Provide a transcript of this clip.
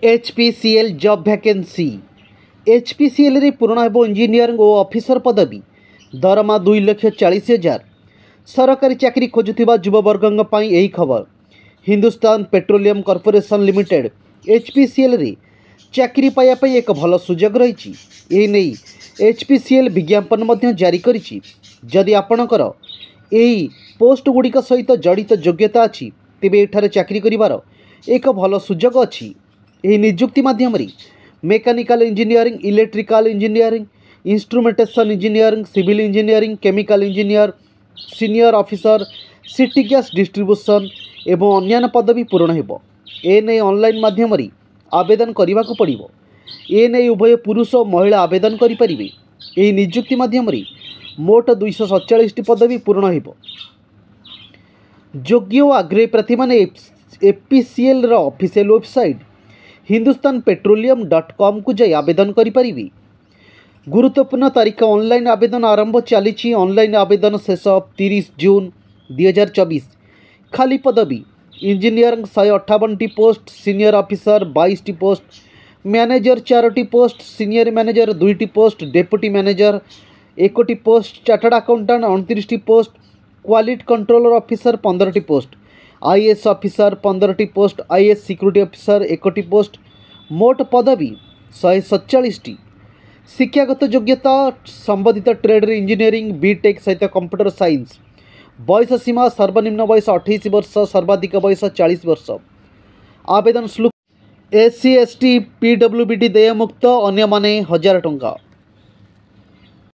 HPCL job vacancy HPCL रे पूर्ण हेबो इंजीनियरिंग और ऑफिसर पदवी दरमा 2,40,000 सरकारी चाकरी खोजुथिबा युववर्गंग पई एही खबर। Hindustan petroleum corporation limited HPCL रे चाकरी पाया पई एक भल सुजोग रही। ए नहीं HPCL विज्ञापन मध्य जारी करिछि। जदि आपणकर एही पोस्ट गुड़िक सहित जड़ित योग्यता अछि तेबे एठारे चाकरी करिवार एक भल सुजोग अछि। एही नियुक्ति माध्यम mechanical engineering, electrical engineering, instrumentation engineering, civil engineering, chemical engineer, senior officer, city gas distribution एवं अन्य पदवी पूरण हेबो। एने ऑनलाइन माध्यम आवेदन करने को पड़ो। एने उभय पुरुष और महिला आवेदन करें। यह नियुक्ति माध्यम मोट 247 पदवी पूर्ण हेबो। योग्य और आग्रही प्रार्थी मैंने HPCL ऑफिशियल वेबसाइट hindustan.petroleum.com को जाई आवेदन करें। गुरुत्वपूर्ण तारीख ऑनलाइन आवेदन आरंभ चली। ऑनलाइन आवेदन शेष 30 जून 2024। खाली पदवी engineering 158 post, senior officer 22 post, manager 4 post, senior manager 2 post, deputy manager 1 post, chartered accountant 29 post, quality controller officer 15 post, IAS officer 15 post, IAS security officer 1 post. मोट पदवी 147। शिक्षागत योग्यता संबंधित ट्रेड इंजीनियरिंग बीटेक सहित computer science. बयस सीमा सर्वनिम्न बयस 28 वर्ष, सर्वाधिक बयस 40 वर्ष। आवेदन शुल्क SC ST PWBD देय मुक्त, अन्य माने 1000 टंका।